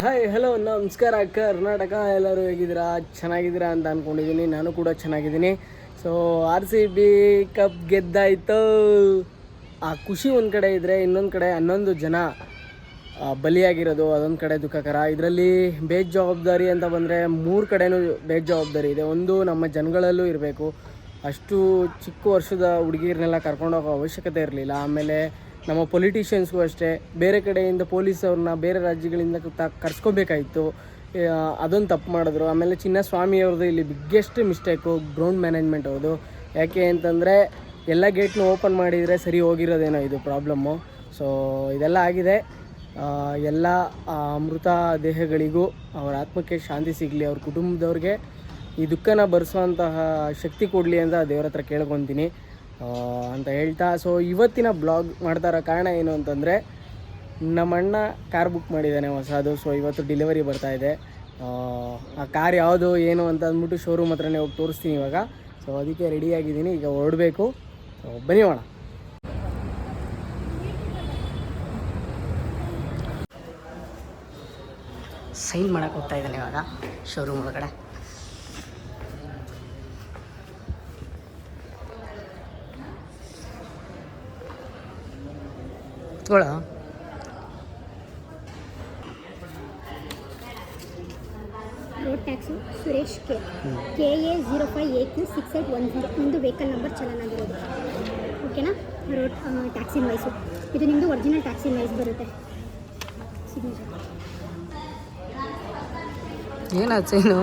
Hi hello ನಮಸ್ಕಾರ ಕರ್ನಾಟಕ. ಎಲ್ಲರೂ ಹೇಗಿದ್ದೀರಾ? ಚೆನ್ನಾಗಿದ್ದೀರಾ ಅಂತ ಅಂದ್ಕೊಂಡಿದ್ದೀನಿ. ನಾನು ಕೂಡ ಚೆನ್ನಾಗಿದ್ದೀನಿ. ಸೊ RCB ಕಪ್ ಗೆದ್ದಾಯಿತು. ಆ ಖುಷಿ ಒಂದು ಕಡೆ ಇದ್ದರೆ, ಇನ್ನೊಂದು ಕಡೆ 11 ಜನ ಬಲಿಯಾಗಿರೋದು ಅದೊಂದು ಕಡೆ ದುಃಖಕರ. ಇದರಲ್ಲಿ ಬೇಜವಾಬ್ದಾರಿ ಅಂತ ಬಂದರೆ 3 ಕಡೆಯೂ ಬೇಜವಾಬ್ದಾರಿ ಇದೆ. ಒಂದು, ನಮ್ಮ ಜನಗಳಲ್ಲೂ ಇರಬೇಕು. ಅಷ್ಟು ಚಿಕ್ಕ ವರ್ಷದ ಹುಡುಗಿರನ್ನೆಲ್ಲ ಕರ್ಕೊಂಡೋಗೋ ಅವಶ್ಯಕತೆ ಇರಲಿಲ್ಲ. ಆಮೇಲೆ ನಮ್ಮ ಪೊಲಿಟಿಷಿಯನ್ಸ್ಗೂ ಅಷ್ಟೇ ಬೇರೆ ಕಡೆಯಿಂದ ಪೊಲೀಸವ್ರನ್ನ ಬೇರೆ ರಾಜ್ಯಗಳಿಂದ ಕರ್ಸ್ಕೋಬೇಕಾಯಿತು. ಅದೊಂದು ತಪ್ಪು ಮಾಡಿದ್ರು. ಆಮೇಲೆ ಚಿನ್ನಸ್ವಾಮಿ ಅವ್ರದ್ದು ಇಲ್ಲಿ ಬಿಗ್ಗೆಸ್ಟ್ ಮಿಸ್ಟೇಕು ಗ್ರೌಂಡ್ ಮ್ಯಾನೇಜ್ಮೆಂಟ್ ಅವ್ರದ್ದು. ಯಾಕೆ ಅಂತಂದರೆ ಎಲ್ಲ ಗೇಟ್ನ ಓಪನ್ ಮಾಡಿದರೆ ಸರಿ ಹೋಗಿರೋದೇನೋ ಇದು ಪ್ರಾಬ್ಲಮ್ಮು. ಸೊ ಇದೆಲ್ಲ ಆಗಿದೆ. ಎಲ್ಲ ಮೃತ ದೇಹಗಳಿಗೂ ಅವರ ಆತ್ಮಕ್ಕೆ ಶಾಂತಿ ಸಿಗಲಿ, ಅವ್ರ ಕುಟುಂಬದವ್ರಿಗೆ ಈ ದುಃಖನ ಭರಿಸುವಂತಹ ಶಕ್ತಿ ಕೊಡಲಿ ಅಂತ ದೇವ್ರ ಹತ್ರ ಕೇಳ್ಕೊತೀನಿ ಅಂತ ಹೇಳ್ತಾ, ಸೊ ಇವತ್ತಿನ ಬ್ಲಾಗ್ ಮಾಡ್ತಾ ಇರೋ ಕಾರಣ ಏನು ಅಂತಂದರೆ, ನಮ್ಮ ಅಣ್ಣ ಕಾರ್ ಬುಕ್ ಮಾಡಿದ್ದಾನೆ ಹೊಸದು. ಸೊ ಇವತ್ತು ಡೆಲಿವರಿ ಬರ್ತಾಯಿದೆ. ಆ ಕಾರ್ ಯಾವುದು ಏನು ಅಂತ ಅಂದ್ಬಿಟ್ಟು ಶೋರೂಮ್ ಹತ್ರನೇ ಹೋಗಿ ತೋರಿಸ್ತೀನಿ ಇವಾಗ. ಸೊ ಅದಕ್ಕೆ ರೆಡಿಯಾಗಿದ್ದೀನಿ, ಈಗ ಹೊರಡಬೇಕು. ಸೊ ಬನ್ನಿ ಹೋಗೋಣ. ಸೈನ್ ಮಾಡೋಕ್ಕೆ ಹೋಗ್ತಾ ಇದ್ದಾನೆ ಇವಾಗ ಶೋರೂಮ್ ಒಳಗಡೆ. ತಗೊಳ್ಳೋ. Road tax Suresh KA 05AQ6810 ನಿಮ್ಮದು ವೆಹಿಕಲ್ ನಂಬರ್ ಚಲನ್ ಆಗಿರೋದು. ಓಕೆನಾ? ರೋಡ್ ಟ್ಯಾಕ್ಸಿ ಇನ್ವಾಯ್ಸು ಇದು ನಿಮ್ಮದು ಒರಿಜಿನಲ್ ಟ್ಯಾಕ್ಸಿ ಇನ್ವಾಯ್ಸ್ ಬರುತ್ತೆ. ಸಿಗ್ನೇಚರ್ ಏನಾಚೇನು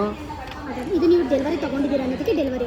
ಇದು ನೀವು ಡೆಲಿವರಿ ತೊಗೊಂಡಿದ್ದೀರಾ ಅನ್ನೋದಕ್ಕೆ ಡೆಲಿವರಿ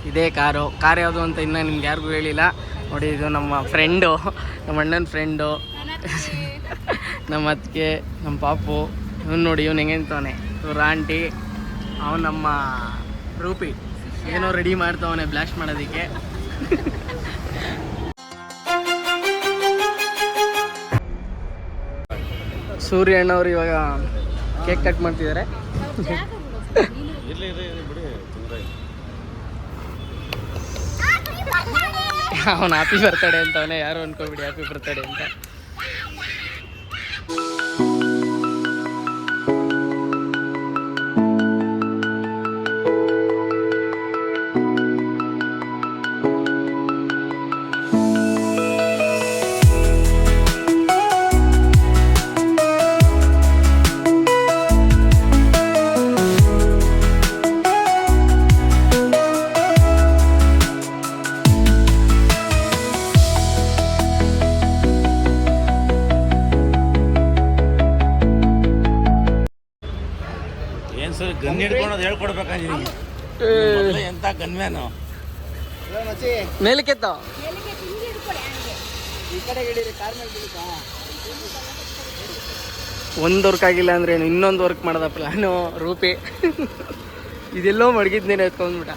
ಇದೇ ಕಾರ್ ಯಾವುದು ಅಂತ ಇನ್ನೂ ನಿಮ್ಗೆ ಯಾರಿಗೂ ಹೇಳಿಲ್ಲ. ನೋಡಿ, ಇದು ನಮ್ಮ ಫ್ರೆಂಡು, ನಮ್ಮ ಅಣ್ಣನ ಫ್ರೆಂಡು, ನಮ್ಮ ಅತ್ತಿಗೆ, ನಮ್ಮ ಪಾಪು. ಇವನು ನೋಡಿ, ಇವನು ಹೆಂಗೆಂತವನೆ, ಇವ್ರ ಆಂಟಿ, ಅವನು ನಮ್ಮ ರೂಪಿ. ಏನೋ ರೆಡಿ ಮಾಡ್ತವನೆ ಬ್ಲಾಸ್ಟ್ ಮಾಡೋದಕ್ಕೆ. ಸೂರ್ಯ ಅಣ್ಣವ್ರು ಇವಾಗ ಕೇಕ್ ಕಟ್ ಮಾಡ್ತಿದ್ದಾರೆ. ಅವನು ಹ್ಯಾಪಿ ಬರ್ತಡೇ ಅಂತವನೇ, ಯಾರು ಅನ್ಕೋಬಿಡಿ ಹ್ಯಾಪಿ ಬರ್ತಡೇ ಅಂತ. ಗನ್ ಹಿಡ್ಕೊಂಡು ಹೇಳ್ಕೊಡ್ಬೇಕಂತ ಎಂತ ಗನ್ಮ್ಯಾನು ಮೇಲಕ್ಕೆತ್ತ ಒಂದು ವರ್ಕ್ ಆಗಿಲ್ಲ ಅಂದ್ರೆ ಇನ್ನೊಂದು ವರ್ಕ್ ಮಾಡೋದ ಪ್ಲಾನು ರೂಪಿ. ಇದೆಲ್ಲೋ ಮಡಗಿದ್ನೇನೆ ಎತ್ಕೊಂಡ್ಬಿಟ್ಟ.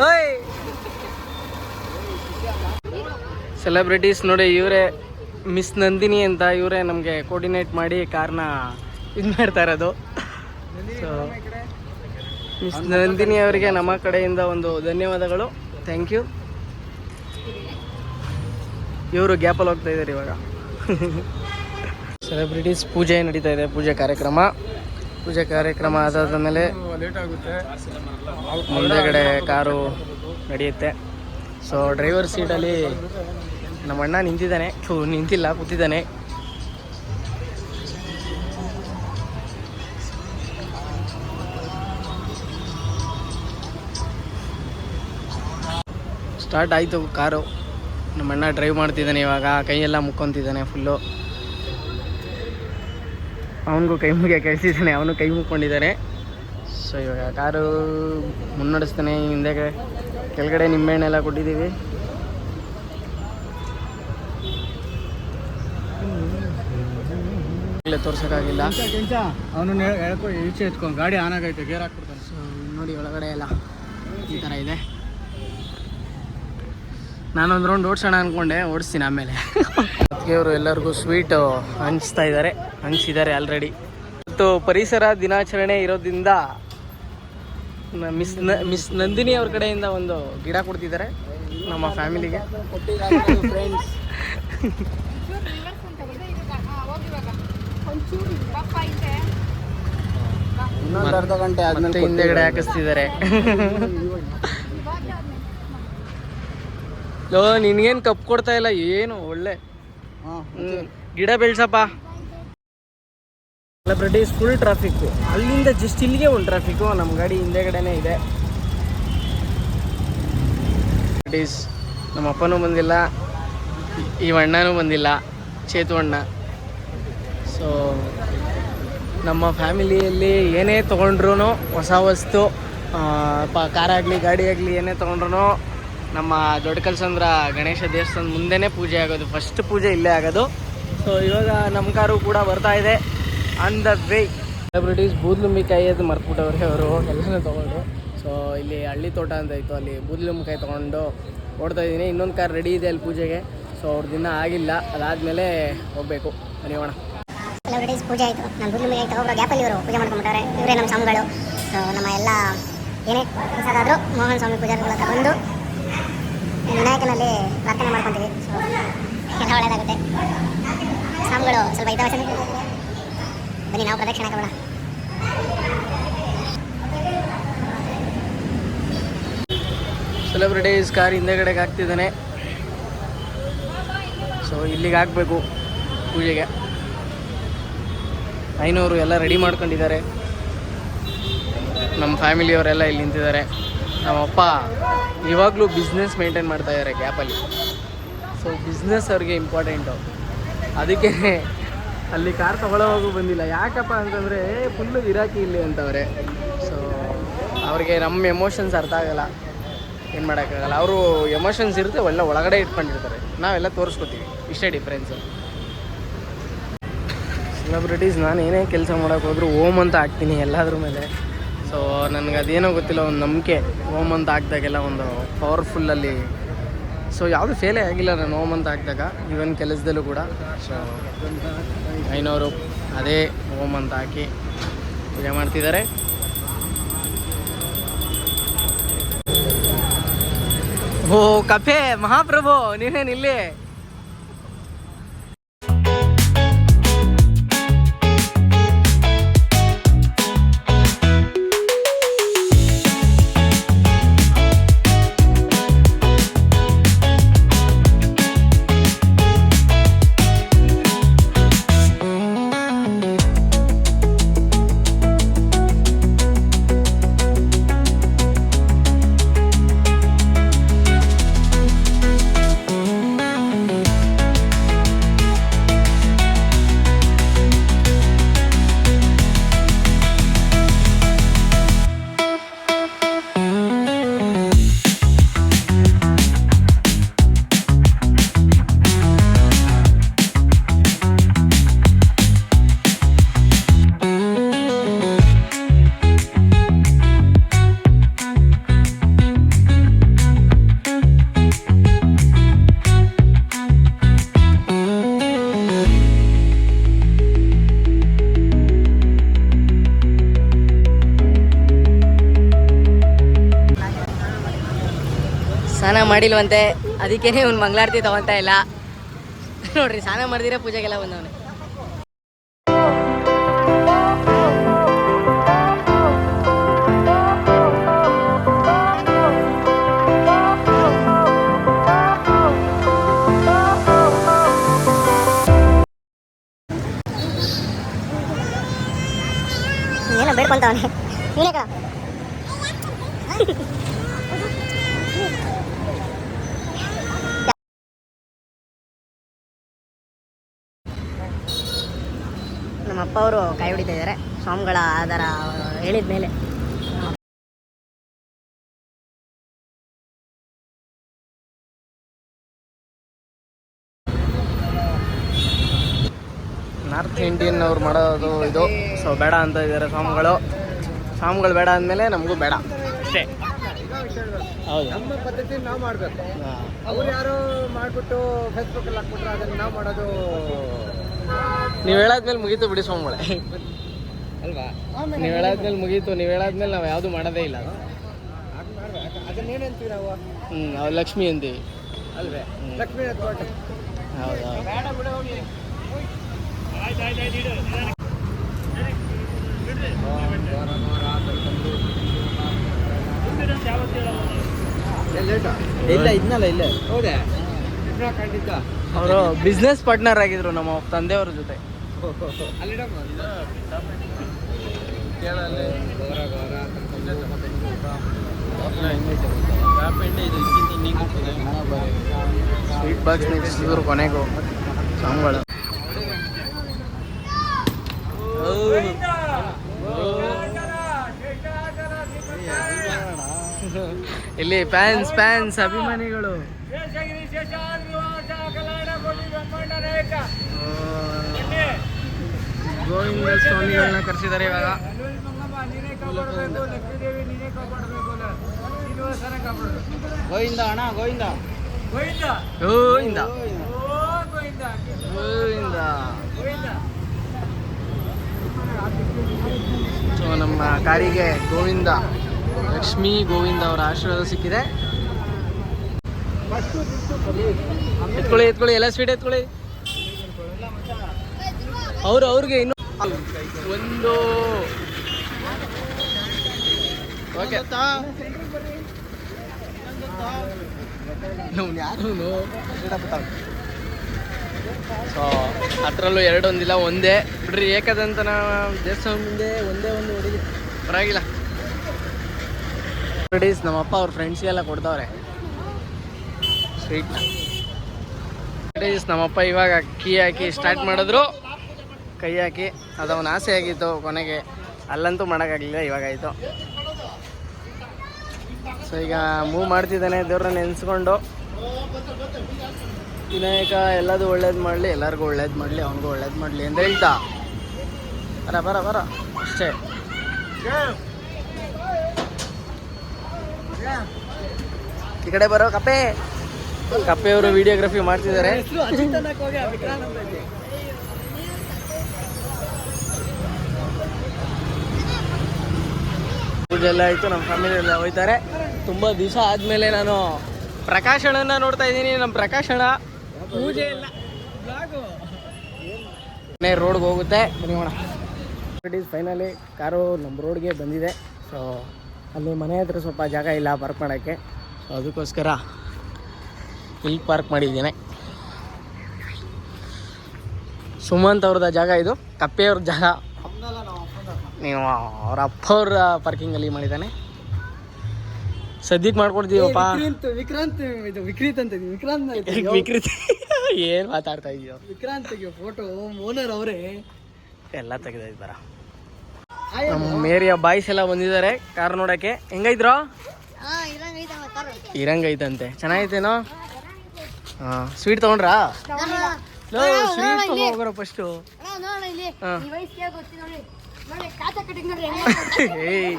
ಓಯ್ ಸೆಲೆಬ್ರಿಟೀಸ್ ನೋಡಿ, ಇವರೇ ಮಿಸ್ ನಂದಿನಿ ಅಂತ. ಇವರೇ ನಮಗೆ ಕೋರ್ಡಿನೇಟ್ ಮಾಡಿ ಕಾರ್ನ ಇದು ಮಾಡ್ತಾ ಇರೋದು. ಸೊ ಮಿಸ್ ನಂದಿನಿ ಅವರಿಗೆ ನಮ್ಮ ಕಡೆಯಿಂದ ಒಂದು ಧನ್ಯವಾದಗಳು. Thank you. ಇವರು ಗ್ಯಾಪಲ್ಲಿ ಹೋಗ್ತಾ ಇದ್ದಾರೆ ಇವಾಗ. ಸೆಲೆಬ್ರಿಟೀಸ್ ಪೂಜೆ ನಡೀತಾ ಇದೆ, ಪೂಜೆ ಕಾರ್ಯಕ್ರಮ ಆದಾದ ಮೇಲೆ ಮುಂದೆಗಡೆ ಕಾರು ನಡೆಯುತ್ತೆ. ಸೊ ಡ್ರೈವರ್ ಸೀಟಲ್ಲಿ ನಮ್ಮ ಅಣ್ಣ ನಿಂತಿದ್ದಾನೆ, ನಿಂತಿಲ್ಲ ಕೂತಿದ್ದಾನೆ. ಸ್ಟಾರ್ಟ್ ಆಯಿತು ಕಾರು. ನಮ್ಮ ಅಣ್ಣ ಡ್ರೈವ್ ಮಾಡ್ತಿದ್ದಾನೆ ಇವಾಗ, ಕೈಯೆಲ್ಲ ಮುಕ್ಕೊತಿದ್ದಾನೆ ಫುಲ್ಲು. ಅವನಿಗೂ ಕೈ ಮುಗಿಯ ಕಳಿಸಿದ್ದಾನೆ, ಅವನು ಕೈ ಮುಕ್ಕೊಂಡಿದ್ದಾನೆ. ಸೊ ಇವಾಗ ಕಾರು ಮುನ್ನಡೆಸ್ತಾನೆ. ಹಿಂದೆ ಕೆಳಗಡೆ ನಿಂಬೆಹಣ್ಣೆಲ್ಲ ಕೊಟ್ಟಿದ್ದೀವಿ. ತೋರ್ಸೋಕ್ಕಾಗಿಲ್ಲ. ಅವನು ಹೇಳ್ಕೊ ಈಚೆ ಎತ್ಕೊಂಡು ಗಾಡಿ ಆನ್ ಆಗೈತೆ, ಗೇರ್ ಹಾಕ್ಬಿಡ್ತಾನೆ. ಸೊ ನೋಡಿ ಒಳಗಡೆ ಎಲ್ಲ ಈ ಥರ ಇದೆ. ನಾನೊಂದು ರೌಂಡ್ ಓಡಿಸೋಣ ಅಂದ್ಕೊಂಡೆ, ಓಡಿಸ್ತೀನಿ ಆಮೇಲೆ. ಅದಕ್ಕೆ ಅವರು ಎಲ್ಲರಿಗೂ ಸ್ವೀಟು ಹಂಚಿದ್ದಾರೆ ಆಲ್ರೆಡಿ. ಇವತ್ತು ಪರಿಸರ ದಿನಾಚರಣೆ ಇರೋದ್ರಿಂದ ಮಿಸ್ ನಂದಿನಿ ಅವ್ರ ಕಡೆಯಿಂದ ಒಂದು ಗಿಡ ಕೊಡ್ತಿದ್ದಾರೆ ನಮ್ಮ ಫ್ಯಾಮಿಲಿಗೆ. ಫ್ರೆಂಡ್ಸ್ ಇನ್ನೊಂದು ಅರ್ಧ ಗಂಟೆ ಮತ್ತೆ ಹಿಂದೆಗಡೆ ಹಾಕಿಸ್ತಿದ್ದಾರೆ. ಲೋ ನಿನ್ಗೇನು ಕಪ್ ಕೊಡ್ತಾ ಇಲ್ಲ, ಏನು ಒಳ್ಳೆ ಗಿಡ ಬೆಳ್ಸಪ್ಪ. ಸೆಲೆಬ್ರಿಟೀಸ್ ಫುಲ್ ಟ್ರಾಫಿಕ್ಕು, ಅಲ್ಲಿಂದ ಜಸ್ಟ್ ಇಲ್ಲಿಗೆ ಒಂದು ಟ್ರಾಫಿಕ್ಕು. ನಮ್ಮ ಗಾಡಿ ಹಿಂದೆಗಡೆನೇ ಇದೆ. ಸೆಲೆಬ್ರಿಟೀಸ್ ನಮ್ಮ ಅಪ್ಪನೂ ಬಂದಿಲ್ಲ, ಈ ಅಣ್ಣನೂ ಬಂದಿಲ್ಲ, ಚೇತು ಅಣ್ಣ. ಸೊ ನಮ್ಮ ಫ್ಯಾಮಿಲಿಯಲ್ಲಿ ಏನೇ ತೊಗೊಂಡ್ರು ಹೊಸ ವಸ್ತು, ಕಾರಾಗಲಿ ಗಾಡಿ ಆಗಲಿ ಏನೇ ತೊಗೊಂಡ್ರು ನಮ್ಮ ದೊಡ್ಡ ಕಲ್ಸಂದ್ರ ಗಣೇಶ ದೇವಸ್ಥಾನದ ಮುಂದೆನೇ ಪೂಜೆ ಆಗೋದು, ಫಸ್ಟ್ ಪೂಜೆ ಇಲ್ಲೇ ಆಗೋದು. ಸೊ ಇವಾಗ ನಮ್ಮ ಕಾರು ಕೂಡ ಬರ್ತಾ ಇದೆ ಆನ್ ದ ವೇ. ಸೆಲೆಬ್ರಿಟೀಸ್ ಬೂದ್ಲುಂಬಿಕಾಯಿ ಅದು ಮರ್ತ್ಬಿಟ್ಟವ್ರೆ ಅವರು, ಎಲ್ಲನೂ ತೊಗೊಂಡು. ಸೊ ಇಲ್ಲಿ ಹಳ್ಳಿ ತೋಟ ಅಂತ ಇತ್ತು, ಅಲ್ಲಿ ಬೂದ್ಲುಂಬಿಕಾಯಿ ತೊಗೊಂಡು ಓಡ್ತಾ ಇದ್ದೀನಿ. ಇನ್ನೊಂದು ಕಾರ್ ರೆಡಿ ಇದೆ ಅಲ್ಲಿ ಪೂಜೆಗೆ. ಸೊ ಅವ್ರದ್ದು ಇನ್ನೂ ಆಗಿಲ್ಲ, ಅದಾದಮೇಲೆ ಹೋಗಬೇಕು. ಬನ್ನಿಯೋಣ. ಸೆಲೆಬ್ರಿಟೀಸ್ ಪೂಜೆ ಆಯಿತು. ನಾನು ಬೂದ್ಲುಂಬಿಕಾಯಿ ತಗೊಬ್ಬರೋ ಗ್ಯಾಪಲ್ಲಿ ಇವರು ಪೂಜೆ ಮಾಡ್ಕೊಂಡ್ಬಿಟ್ಟಾರೆ. ಇವರೇ ನಮ್ಮ ಸ್ವಾಮಿಗಳು. ಸೊ ನಮ್ಮ ಎಲ್ಲ ಏನೇ ಕೆಲಸದಾದರೂ ಮೋಹನ್ ಸ್ವಾಮಿ ಪೂಜಾರಿಗಳ ಹತ್ರ ಬಂದು ವಿನಾಯಕನಲ್ಲಿ ಪ್ರಾರ್ಥನೆ ಮಾಡ್ಕೊತೀವಿ. ಸೊ ಎಲ್ಲ ಒಳ್ಳೆಯದಾಗುತ್ತೆ. ಸ್ವಾಮಿಗಳು ಸ್ವಲ್ಪ ಹಿತವಚನ ಬನ್ನಿ ನಾವು ಪ್ರದಕ್ಷಿಣೆ ಹಾಕೋಣ. ಸೆಲೆಬ್ರಿಟೀಸ್ ಕಾರ್ ಹಿಂದೆಗಡೆಗೆ ಹಾಕ್ತಿದ್ದಾನೆ. ಸೊ ಇಲ್ಲಿಗೆ ಹಾಕಬೇಕು ಪೂಜೆಗೆ. 500 ಎಲ್ಲ ರೆಡಿ ಮಾಡ್ಕೊಂಡಿದ್ದಾರೆ. ನಮ್ಮ ಫ್ಯಾಮಿಲಿಯವರೆಲ್ಲ ಇಲ್ಲಿ ನಿಂತಿದ್ದಾರೆ. ನಮ್ಮಪ್ಪ ಇವಾಗಲೂ ಬಿಸ್ನೆಸ್ ಮೇಂಟೈನ್ ಮಾಡ್ತಾಯಿದ್ದಾರೆ ಗ್ಯಾಪಲ್ಲಿ. ಸೊ ಬಿಸ್ನೆಸ್ ಅವ್ರಿಗೆ ಇಂಪಾರ್ಟೆಂಟು, ಅದಕ್ಕೆ ಅಲ್ಲಿ ಕಾರ್ ತೊಗೊಳ್ಳೋವಾಗೂ ಬಂದಿಲ್ಲ. ಯಾಕಪ್ಪ ಅಂತಂದರೆ ಫುಲ್ಲು ಗಿರಾಕಿ ಇಲ್ಲಿ ಅಂತವ್ರೆ. ಸೊ ಅವ್ರಿಗೆ ನಮ್ಮ ಎಮೋಷನ್ಸ್ ಅರ್ಥ ಆಗೋಲ್ಲ, ಏನು ಮಾಡೋಕ್ಕಾಗಲ್ಲ. ಅವರು ಎಮೋಷನ್ಸ್ ಇರುತ್ತೆ, ಒಳಗಡೆ ಇಟ್ಕೊಂಡಿರ್ತಾರೆ, ನಾವೆಲ್ಲ ತೋರಿಸ್ಕೊತೀವಿ, ಇಷ್ಟೇ ಡಿಫ್ರೆನ್ಸು. ಸೆಲೆಬ್ರಿಟೀಸ್ ನಾನು ಏನೇ ಕೆಲಸ ಮಾಡೋಕೆ ಹೋದರೂ ಓಮ್ ಅಂತ ಹಾಕ್ತೀನಿ ಎಲ್ಲದ್ರ ಮೇಲೆ. ಸೊ ನನಗೆ ಅದೇನೋ ಗೊತ್ತಿಲ್ಲ, ಒಂದು ನಂಬಿಕೆ. ಓಮ್ ಅಂತ ಹಾಕಿದಾಗೆಲ್ಲ ಒಂದು ಪವರ್ಫುಲ್ಲಲ್ಲಿ. ಸೊ ಯಾವುದು ಫೇಲೇ ಆಗಿಲ್ಲ ನಾನು ಓಮ್ ಅಂತ ಹಾಕಿದಾಗ, ಈವನ್ ಕೆಲಸದಲ್ಲೂ ಕೂಡ. ಸೊ 500 ಅದೇ ಓಮ್ ಅಂತ ಹಾಕಿ ಪೂಜೆ ಮಾಡ್ತಿದ್ದಾರೆ. ಓ ಕಫೆ ಮಹಾಪ್ರಭು, ನೀವೇನಿಲ್ಲಿ? ಸ್ನಾನ ಮಾಡಿಲ್ವಂತೆ, ಅದಕ್ಕೇನೆ ಒಂದು ಮಂಗಳಾರತಿ ತೊಗೊತಾ ಇಲ್ಲ ನೋಡ್ರಿ. ಸ್ನಾನ ಮಾಡಿದಿರ ಪೂಜೆಗೆಲ್ಲ ಬಂದವನೆ. ಏನೋ ಬೇಡ್ಕೊಂತವನೆ ನೀನೇ ನಮ್ಮ ಅಪ್ಪ ಅವರು ಕಾಯಿ ಹೊಡಿತಾ ಇದ್ದಾರೆ ಸ್ವಾಮಿಗಳ ಆಧಾರ ಹೇಳಿದ ಮೇಲೆ. ನಾರ್ತ್ ಇಂಡಿಯನ್ ಅವ್ರು ಮಾಡೋದು ಇದು. ಸೊ ಬೇಡ ಅಂತ ಇದ್ದಾರೆ ಸ್ವಾಮಿಗಳು ಬೇಡ ಅಂದಮೇಲೆ ನಮಗೂ ಬೇಡ ಅಷ್ಟೇ. ಹೌದು, ನಮ್ಮ ಪದ್ಧತಿ ನಾವು ಮಾಡಬೇಕು. ಅವ್ರು ಯಾರೋ ಮಾಡಿಬಿಟ್ಟು ಫೇಸ್ಬುಕ್ಕಲ್ಲಿ ಹಾಕ್ಬಿಟ್ರೆ ಅದನ್ನು ನಾವು ಮಾಡೋದು ನೀವು ಹೇಳಾದ್ಮೇಲೆ ಮುಗೀತು ಬಿಡಿ ಸ್ವಾಮಿಗಳೇ. ಅಲ್ವಾ? ನೀವು ಹೇಳಾದ್ಮೇಲೆ ಮುಗೀತು. ನೀವು ಹೇಳಾದ್ಮೇಲೆ ನಾವು ಯಾವುದು ಮಾಡೋದೇ ಇಲ್ಲ. ಅದನ್ನೇನಂತೀವಿ ನಾವು? ಅವ್ರು ಲಕ್ಷ್ಮಿ ಅಂತೀವಿ ಅಲ್ವೇ? ಲಕ್ಷ್ಮೀ ತೋಟ. ಹೌದಾ? ಇಲ್ಲ ಇದ್ನಲ್ಲ ಇಲ್ಲೇ. ಹೌದೇ? ಖಂಡಿತ. ಅವರು ಬಿಸ್ನೆಸ್ ಪಾರ್ಟ್ನರ್ ಆಗಿದ್ರು ನಮ್ಮ ತಂದೆಯವ್ರ ಜೊತೆ. ಸ್ವೀಟ್ ಬಾಕ್ಸ್ ನಿಲ್ಲಿಸಿದ್ರು ಕೊನೆಗೂ ಸ್ವಾಮಿಗಳು. ಇಲ್ಲಿ ಫ್ಯಾನ್ಸ್ ಅಭಿಮಾನಿಗಳು. ಗೋವಿಂದ ಸ್ವಾಮಿಗಳನ್ನ ಕರೆಸಿದ್ದಾರೆ ಇವಾಗ. ಗೋವಿಂದ ಅಣ್ಣ, ಗೋವಿಂದ ಗೋವಿಂದ ಗೋವಿಂದ. ಸೊ ನಮ್ಮ ಕಾರಿಗೆ ಗೋವಿಂದ, ಲಕ್ಷ್ಮೀ ಗೋವಿಂದ ಅವರ ಆಶೀರ್ವಾದ ಸಿಕ್ಕಿದೆ. ಎತ್ಕೊಳ್ಳಿ ಎಲ್ಲ ಸ್ವೀಟ್ ಎತ್ಕೊಳ್ಳಿ. ಅವ್ರಿಗೆ ಇನ್ನೂ ಒಂದು ಓಕೆ. ಯಾರು ಸೊ ಅದರಲ್ಲೂ ಎರಡೊಂದಿಲ್ಲ, ಒಂದೇ ಬಿಡ್ರಿ. ಏಕದಂತನ ದೇವಸ್ಥಾನ ಮುಂದೆ ಒಂದೇ ಒಂದು ಹೊಡಿಲಿ, ಪರವಾಗಿಲ್ಲ. ನಮ್ಮಪ್ಪ ಅವ್ರ ಫ್ರೆಂಡ್ಸ್ಗೆಲ್ಲ ಕೊಡ್ತಾವ್ರೆ ಸ್ವೀಟ್ನ. ನಮ್ಮಪ್ಪ ಇವಾಗ ಕೀ ಹಾಕಿ ಸ್ಟಾರ್ಟ್ ಮಾಡಿದ್ರು, ಕೈ ಹಾಕಿ. ಅದವನ ಆಸೆ ಆಗಿತ್ತು, ಕೊನೆಗೆ ಅಲ್ಲಂತೂ ಮಾಡೋಕ್ಕಾಗಲಿಲ್ಲ, ಇವಾಗ ಆಯಿತು. ಸೊ ಈಗ ಮೂವ್ ಮಾಡ್ತಿದ್ದಾನೆ. ದೇವ್ರನ್ನ ನೆನೆಸ್ಕೊಂಡು ವಿನಾಯಕ ಎಲ್ಲದೂ ಒಳ್ಳೇದು ಮಾಡಲಿ, ಎಲ್ಲರಿಗೂ ಒಳ್ಳೇದು ಮಾಡಲಿ, ಅವನಿಗೂ ಒಳ್ಳೇದು ಮಾಡಲಿ ಅಂತ ಹೇಳ್ತಾ ಬರ ಅಷ್ಟೇ. ಈ ಕಡೆ ಬರೋ ಕಪ್ಪೆಯವರು ವಿಡಿಯೋಗ್ರಫಿ ಮಾಡ್ತಿದ್ದಾರೆ. ಪೂಜೆ ಎಲ್ಲ ಆಯಿತು, ನಮ್ಮ ಫ್ಯಾಮಿಲಿ ಎಲ್ಲ ಹೋಯ್ತಾರೆ. ತುಂಬ ದಿವಸ ಆದಮೇಲೆ ನಾನು ಪ್ರಕಾಶಣನ ನೋಡ್ತಾ ಇದ್ದೀನಿ. ನಮ್ಮ ಪ್ರಕಾಶಣ ಪೂಜೆ ಎಲ್ಲ ರೋಡ್ಗೆ ಹೋಗುತ್ತೆ. ಬನ್ನಿಯೋಣ. ಫೈನಲಿ ಕಾರು ನಮ್ಮ ರೋಡ್ಗೆ ಬಂದಿದೆ. ಸೊ ಅಲ್ಲಿ ಮನೆ ಹತ್ರ ಸ್ವಲ್ಪ ಜಾಗ ಇಲ್ಲ ಪಾರ್ಕ್ ಮಾಡೋಕ್ಕೆ. ಸೊ ಅದಕ್ಕೋಸ್ಕರ ಇಲ್ಲಿ ಪಾರ್ಕ್ ಮಾಡಿದ್ದೇನೆ. ಸುಮಂತ್ ಅವ್ರದ ಜಾಗ ಇದು, ಕಪ್ಪೆಯವ್ರ ಜಾಗ. ನೀವು ಅವ್ರ ಅಪ್ಪವ್ರ ಪಾರ್ಕಿಂಗಲ್ಲಿ ಮಾಡಿದ್ದಾನೆ. ಸದ್ಯಕ್ಕೆ ಮಾಡ್ಕೊಡ್ತೀವಪ್ಪ. ವಿಕ್ರಾಂತ್ ಏನು ಮಾತಾಡ್ತಾ ಇದೀಯೋ? ವಿಕ್ರಾಂತ್ಗೆ ಫೋಟೋ ಓನರ್ ಅವರೇ ಎಲ್ಲ ತೆಗೆದೈತೆ ಬರ. ನಮ್ಮ ಮೇರಿಯ ಬಾಯ್ಸ್ ಎಲ್ಲ ಬಂದಿದ್ದಾರೆ ಕಾರ್ ನೋಡೋಕ್ಕೆ. ಹೆಂಗೈತ್ರೋ? ಇರಂಗೈತಂತೆ, ಚೆನ್ನಾಗೈತೇನೋ? ಹಾಂ, ಸ್ವೀಟ್ ತೊಗೊಂಡ್ರಾ? ಸ್ವೀಟ್ ತೊಗೊಂಡ್ರ ಫಸ್ಟು. ಏಯ್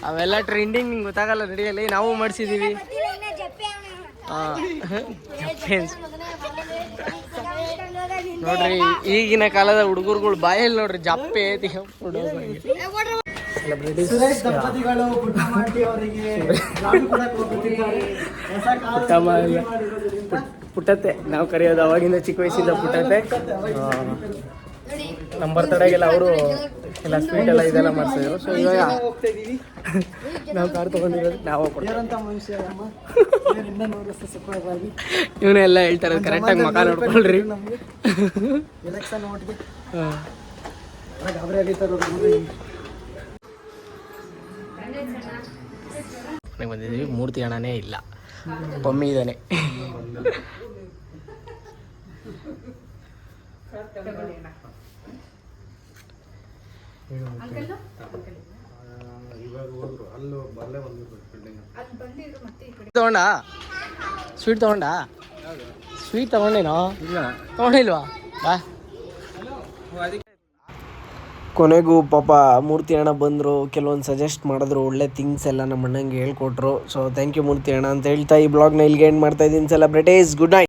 ಅವೆಲ್ಲ ಟ್ರೆಂಡಿಂಗ್, ನಿಂಗೆ ಗೊತ್ತಾಗಲ್ಲ. ರೆಡಿಯಲ್ಲಿ ನಾವು ಮಾಡಿಸಿದ್ದೀವಿ. ನೋಡ್ರಿ, ಈಗಿನ ಕಾಲದ ಹುಡುಗರುಗಳು ಬಾಯಲ್ಲಿ ನೋಡ್ರಿ ಜಪ್ಪೆ ಪುಟ್ಟತ್ತೆ ನಾವು ಕರೆಯೋದು. ಅವಾಗಿಂದ ಚಿಕ್ಕ ವಯಸ್ಸಿಂದ ಪುಟ್ಟತ್ತೆ. ನಮ್ಮ ಬರ್ತಡೆಗೆಲ್ಲ ಅವರು ಎಲ್ಲ ಸ್ವೀಟ್ ಎಲ್ಲ ಇದೆಲ್ಲ ಮಾಡಿಸಿದ್ರು. ಸೊ ಇವಾಗ ನಾವು ಕಾರ್ ತೊಗೊಂಡಿರೋದು ನಾವು ಇವನ್ನೆಲ್ಲ ಹೇಳ್ತಾರೆ, ಕರೆಕ್ಟಾಗಿ ಮಕ ನೋಡ್ಕೊಳ್ರಿ. ಬಂದಿದ್ದೀವಿ. ಮೂರ್ತಿ ಹಣನೇ ಇಲ್ಲ, ಬಮ್ಮಿ ಇದ್ದಾನೆ. ತಗೊಂಡ ಸ್ವೀಟ್ ತಗೊಂಡ ಸ್ವೀಟ್ ತಗೊಂಡೇನೋ ತಗೊಂಡಿಲ್ವಾ ಬಾ. ಕೊನೆಗೂ ಪಾಪ ಮೂರ್ತಿ ಅಣ್ಣ ಬಂದರು, ಕೆಲವೊಂದು ಸಜೆಸ್ಟ್ ಮಾಡಿದ್ರು, ಒಳ್ಳೆ ಥಿಂಗ್ಸ್ ಎಲ್ಲ ನಮ್ಮ ಅಣ್ಣಂಗೆ ಹೇಳ್ಕೊಟ್ರು. ಸೊ ಥ್ಯಾಂಕ್ ಯು ಮೂರ್ತಿ ಅಣ್ಣ ಅಂತ ಹೇಳ್ತಾ ಈ ಬ್ಲಾಗ್ನ ಇಲ್ಲಿಗೆ ಎಂಡ್ ಮಾಡ್ತಾ ಇದ್ದೀನಿ. Celebrities good night.